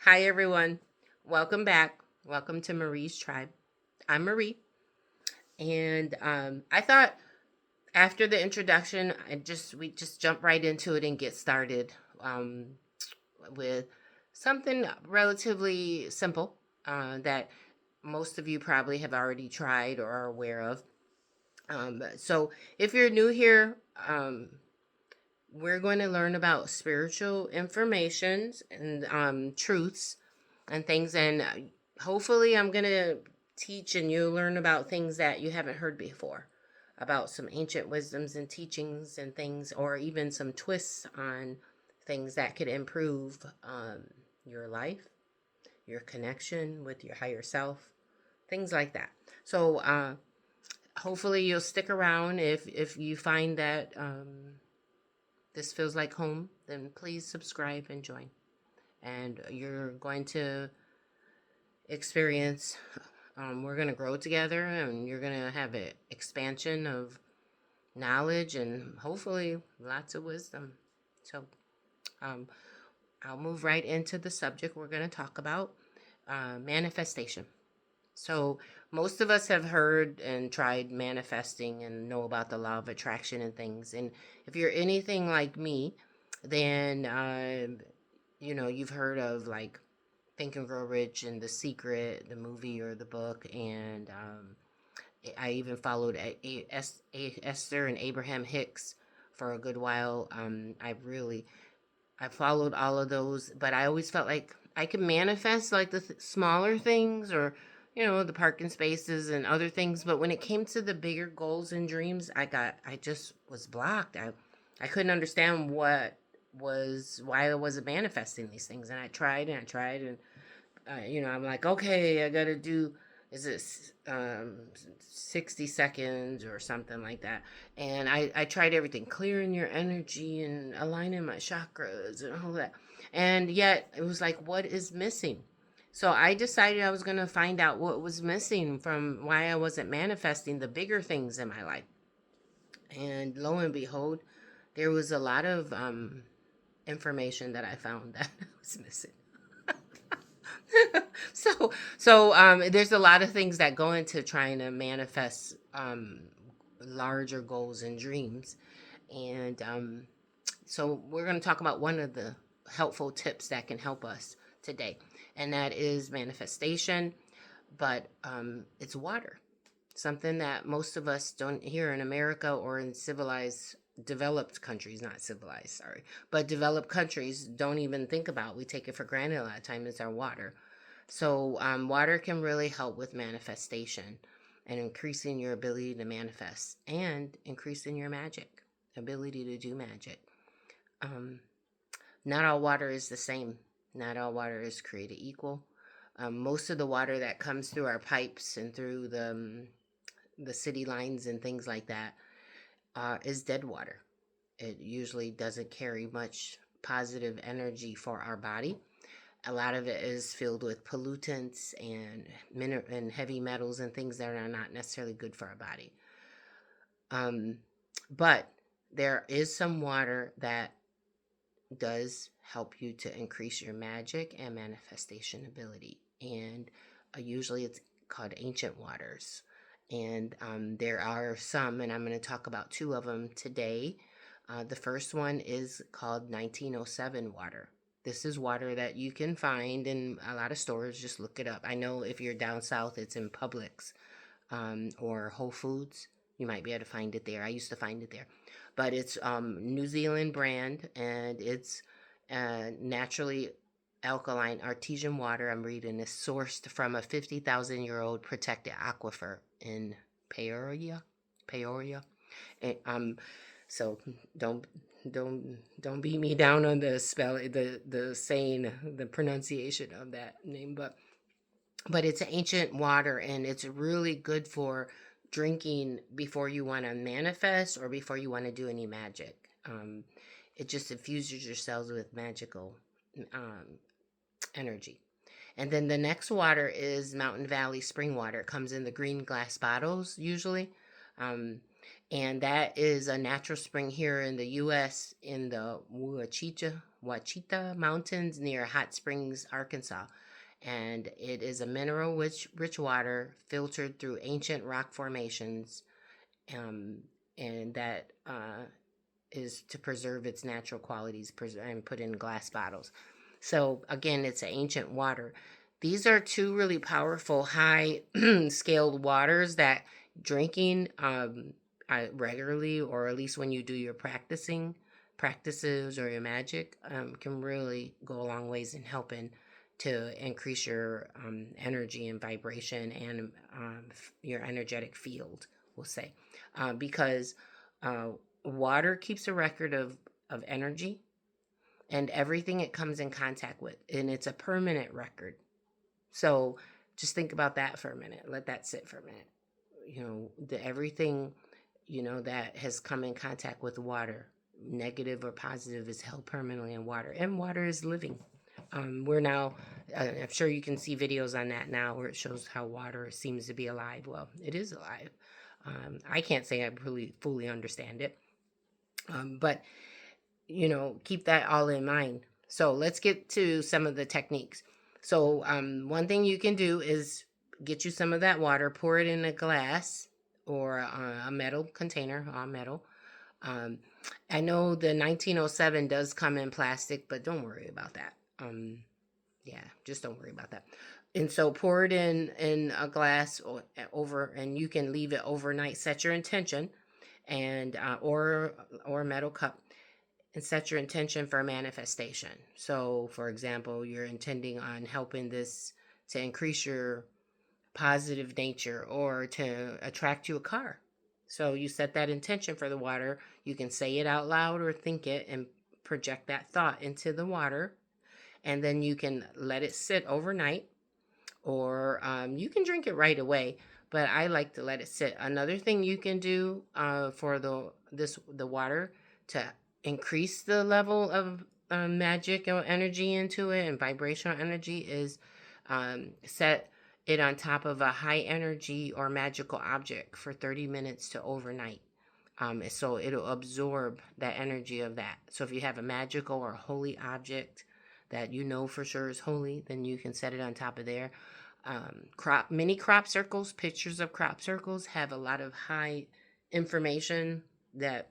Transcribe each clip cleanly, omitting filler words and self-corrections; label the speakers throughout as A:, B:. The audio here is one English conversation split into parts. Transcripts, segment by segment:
A: Hi, everyone. Welcome back. Welcome to Marie's Tribe. I'm Marie, and I thought after the introduction, we just jump right into it and get started um, with something relatively simple that most of you probably have already tried or are aware of. So, if you're new here, we're going to learn about spiritual informations and truths and things. And hopefully, I'm going to teach and you'll learn about things that you haven't heard before, about some ancient wisdoms and teachings and things, or even some twists on things that could improve your life, your connection with your higher self, things like that. So, hopefully, you'll stick around if you find that. This feels like home, then please subscribe and join. And you're going to experience, we're going to grow together and you're going to have an expansion of knowledge and hopefully lots of wisdom. So, um, I'll move right into the subject we're going to talk about manifestation. So, most of us have heard and tried manifesting and know about the law of attraction and things. And if you're anything like me, then you've heard of like Think and Grow Rich and The Secret, the movie or the book, and I even followed Esther and Abraham Hicks for a good while. I followed all of those, but I always felt like I could manifest like the smaller things or the parking spaces and other things, but when it came to the bigger goals and dreams, I just was blocked. I couldn't understand why I wasn't manifesting these things, and I tried and I'm like, okay, I gotta do, is it 60 seconds or something like that? And I tried everything, clearing your energy and aligning my chakras and all that. And yet it was like, what is missing? So I decided I was gonna find out what was missing from why I wasn't manifesting the bigger things in my life. And lo and behold, there was a lot of information that I found that was missing. There's a lot of things that go into trying to manifest larger goals and dreams, and so we're going to talk about one of the helpful tips that can help us today, and that is manifestation. But it's water, something that most of us don't here in America or in civilized developed countries, not civilized, sorry, but developed countries don't even think about. We take it for granted a lot of time. Is our water. So, water can really help with manifestation and increasing your ability to manifest and increasing your magic, ability to do magic. Um, Not all water is the same. Not all water is created equal. Most of the water that comes through our pipes and through the city lines and things like that is dead water. It usually doesn't carry much positive energy for our body. A lot of it is filled with pollutants and and heavy metals and things that are not necessarily good for our body. Um, but there is some water that does help you to increase your magic and manifestation ability, and usually it's called ancient waters. And there are some, and I'm going to talk about two of them today. The first one is called 1907 water. This is water that you can find in a lot of stores. Just look it up. I know if you're down south, it's in Publix or Whole Foods. You might be able to find it there. I used to find it there. But it's New Zealand brand, and it's naturally alkaline artesian water. I'm reading is sourced from a 50,000-year-old protected aquifer in Peoria. Peoria. And, so don't don't beat me down on the spell the saying the pronunciation of that name, but it's ancient water and it's really good for drinking before you want to manifest or before you want to do any magic. It just infuses your cells with magical um, energy. And then the next water is Mountain Valley spring water. It comes in the green glass bottles usually. Um, And that is a natural spring here in the U.S. in the Ouachita Mountains near Hot Springs, Arkansas. And it is a mineral rich water filtered through ancient rock formations, um, and that is to preserve its natural qualities and put in glass bottles. So again, it's an ancient water. These are two really powerful high scaled waters that drinking regularly, or at least when you do your practices or your magic, can really go a long ways in helping to increase your energy and vibration and your energetic field, we'll say, because uh, water keeps a record of energy and everything it comes in contact with, and it's a permanent record. So just think about that for a minute. Let that sit for a minute. Everything, that has come in contact with water, negative or positive, is held permanently in water, and water is living. We're now, I'm sure you can see videos on that now where it shows how water seems to be alive. Well, it is alive. I can't say I really fully understand it, but keep that all in mind. So let's get to some of the techniques. So one thing you can do is get you some of that water, pour it in a glass or a metal container, all metal. Um, I know the 1907 does come in plastic, but don't worry about that. Yeah, just don't worry about that. And so pour it in a glass over, and you can leave it overnight. Set your intention, and or a metal cup, and set your intention for manifestation. So, for example, you're intending on helping this to increase your positive nature or to attract you a car. So you set that intention for the water. You can say it out loud or think it and project that thought into the water. And then you can let it sit overnight, or you can drink it right away. But I like to let it sit. Another thing you can do for the water to increase the level of magic or energy into it and vibrational energy is set it on top of a high energy or magical object for 30 minutes to overnight. So it'll absorb that energy of that. So if you have a magical or holy object that you know for sure is holy, then you can set it on top of there. Mini crop circles, pictures of crop circles have a lot of high information that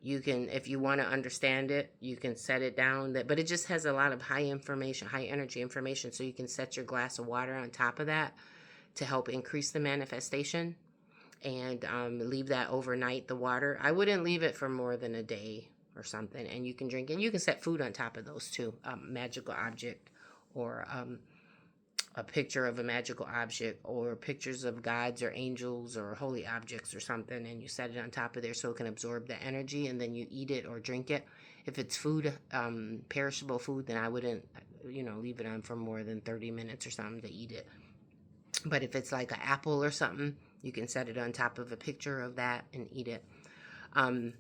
A: you can, if you want to understand it, you can set it down. But it just has a lot of high information, high energy information. So you can set your glass of water on top of that to help increase the manifestation, and leave that overnight. The water, I wouldn't leave it for more than a day or something, and you can drink it. You can set food on top of those too. Magical object, or a picture of a magical object, or pictures of gods or angels or holy objects or something, and you set it on top of there so it can absorb the energy, and then you eat it or drink it. If it's food, perishable food, then I wouldn't leave it on for more than 30 minutes or something to eat it. But if it's like an apple or something, you can set it on top of a picture of that and eat it and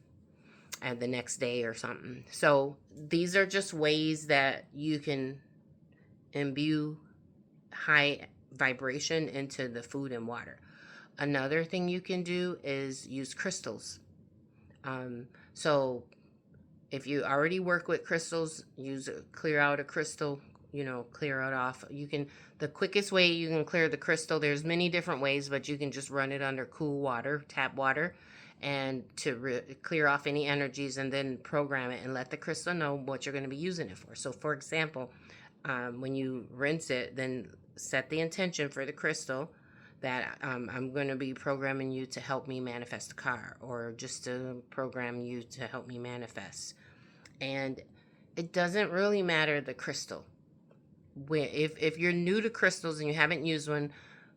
A: the next day or something. So these are just ways that you can imbue high vibration into the food and water. Another thing you can do is use crystals. So if you already work with crystals, clear out a crystal, clear it off. The quickest way you can clear the crystal, there's many different ways, but you can just run it under cool water, tap water, and to clear off any energies, and then program it and let the crystal know what you're going to be using it for. So for example, when you rinse it, then set the intention for the crystal that I'm going to be programming you to help me manifest a car, or just to program you to help me manifest. And it doesn't really matter the crystal. If you're new to crystals and you haven't used one,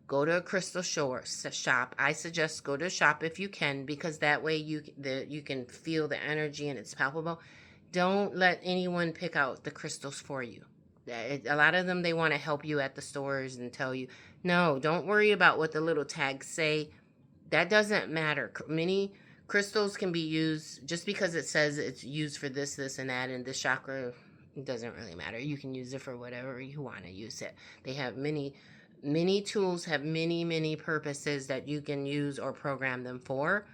A: go to a crystal shop. I suggest go to a shop if you can, because that way you can feel the energy and it's palpable. Don't let anyone pick out the crystals for you. A lot of them, they want to help you at the stores and tell you, no, don't worry about what the little tags say. That doesn't matter. Many crystals can be used, just because it says it's used for this, and that, and this chakra. It doesn't really matter. You can use it for whatever you want to use it. They have many Many tools have many purposes that you can use or program them for,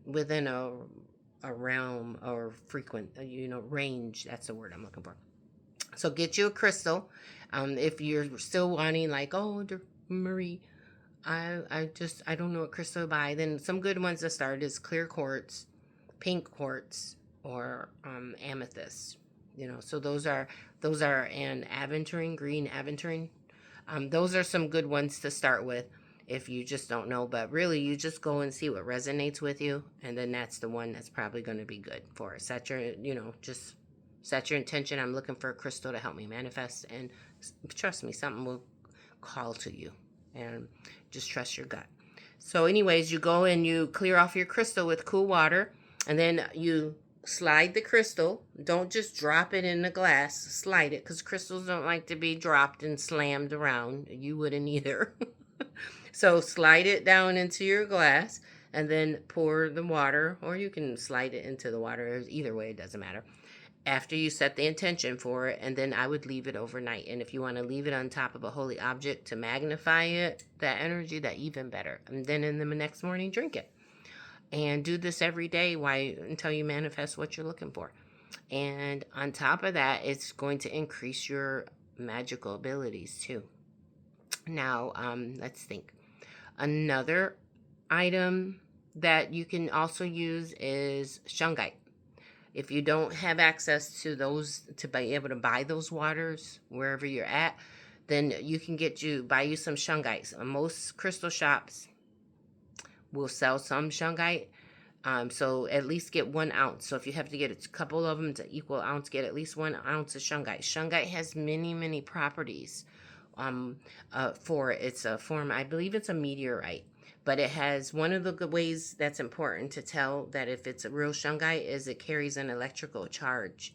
A: within a realm or frequent, range. That's the word I'm looking for. So get you a crystal. If you're still wanting, like, oh, Marie, I don't know what crystal to buy. Then some good ones to start is clear quartz, pink quartz, or amethyst. So those are an aventurine, green aventurine. Those are some good ones to start with if you just don't know. But really, you just go and see what resonates with you, and then that's the one that's probably going to be good for it. Just set your intention. I'm looking for a crystal to help me manifest, and trust me, something will call to you, and just trust your gut. So, anyways, you go and you clear off your crystal with cool water, and then you slide the crystal. Don't just drop it in the glass. Slide it, because crystals don't like to be dropped and slammed around. You wouldn't either. So slide it down into your glass, and then pour the water, or you can slide it into the water. Either way, it doesn't matter. After you set the intention for it, and then I would leave it overnight. And if you want to leave it on top of a holy object to magnify it, that energy, that even better. And then in the next morning, drink it. And do this every day until you manifest what you're looking for. And on top of that, it's going to increase your magical abilities too. Now, let's think. Another item that you can also use is shungite. If you don't have access to those, to be able to buy those waters wherever you're at, then you can buy you some shungite. Most crystal shops will sell some shungite. So at least get 1 ounce. So if you have to get a couple of them to equal ounce, get at least 1 ounce of shungite. Shungite has many properties. For it's a form, I believe it's a meteorite, but it has, one of the good ways that's important to tell that if it's a real shungite is it carries an electrical charge,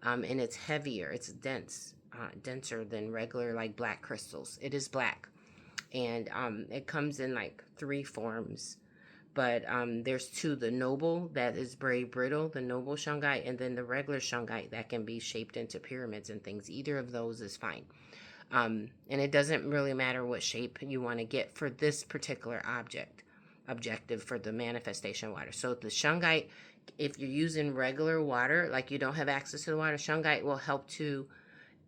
A: and it's heavier, it's denser than regular, like, black crystals. It is black, and it comes in like 3 forms. But there's 2, the noble, that is very brittle, the noble shungite, and then the regular shungite that can be shaped into pyramids and things. Either of those is fine. And it doesn't really matter what shape you want to get for this particular objective for the manifestation water. So the shungite, if you're using regular water, like you don't have access to the water, shungite will help to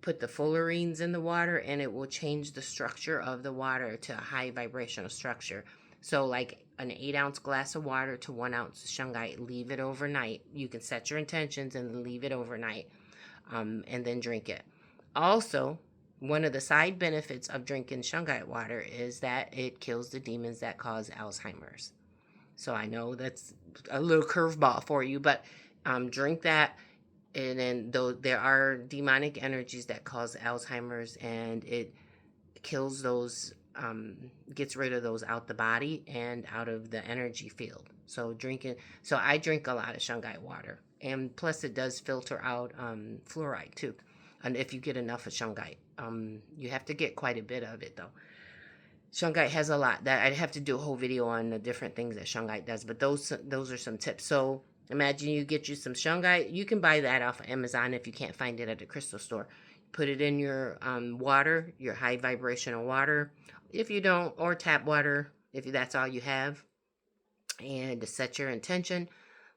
A: put the fullerenes in the water, and it will change the structure of the water to a high vibrational structure. So like an 8 ounce glass of water to 1 ounce of shungite, leave it overnight. You can set your intentions and then leave it overnight, and then drink it. Also, one of the side benefits of drinking shungite water is that it kills the demons that cause Alzheimer's. So I know that's a little curveball for you, but drink that. And then, though there are demonic energies that cause Alzheimer's, and it kills those, gets rid of those out the body and out of the energy field. So I drink a lot of shungite water, and plus it does filter out fluoride too. And if you get enough of shungite, you have to get quite a bit of it though. Shungite has a lot that I'd have to do a whole video on the different things that shungite does, but those are some tips. So imagine you get you some shungite. You can buy that off of Amazon if you can't find it at the crystal store. Put it in your water, your high vibrational water, if you don't, or tap water if that's all you have, and set your intention.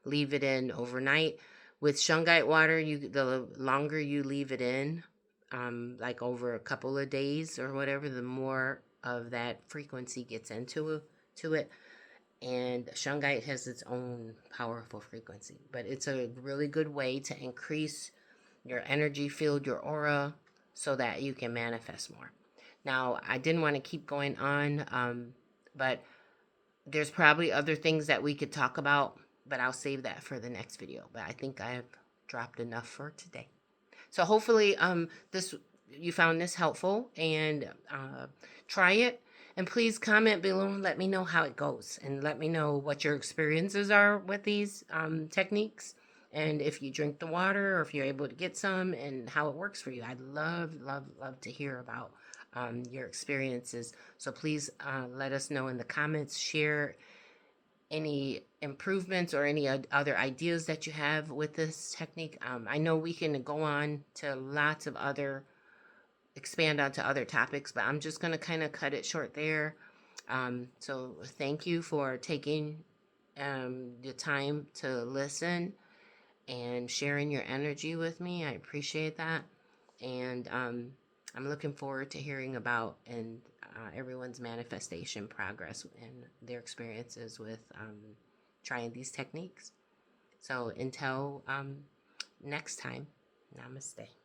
A: Leave it in overnight. With shungite water, the longer you leave it in, like over a couple of days or whatever, the more of that frequency gets into it. And shungite has its own powerful frequency, but it's a really good way to increase your energy field, your aura, so that you can manifest more. Now, I didn't want to keep going on, but there's probably other things that we could talk about, but I'll save that for the next video. But I think I have dropped enough for today. So hopefully you found this helpful, and try it. And please comment below and let me know how it goes, and let me know what your experiences are with these techniques, and if you drink the water or if you're able to get some, and how it works for you. I'd love to hear about your experiences. So please let us know in the comments. Share any improvements or any other ideas that you have with this technique. I know we can go on to lots of other expand onto other topics, but I'm just going to kind of cut it short there. So thank you for taking the time to listen and sharing your energy with me. I appreciate that. And I'm looking forward to hearing about and everyone's manifestation progress and their experiences with trying these techniques. So until next time, namaste.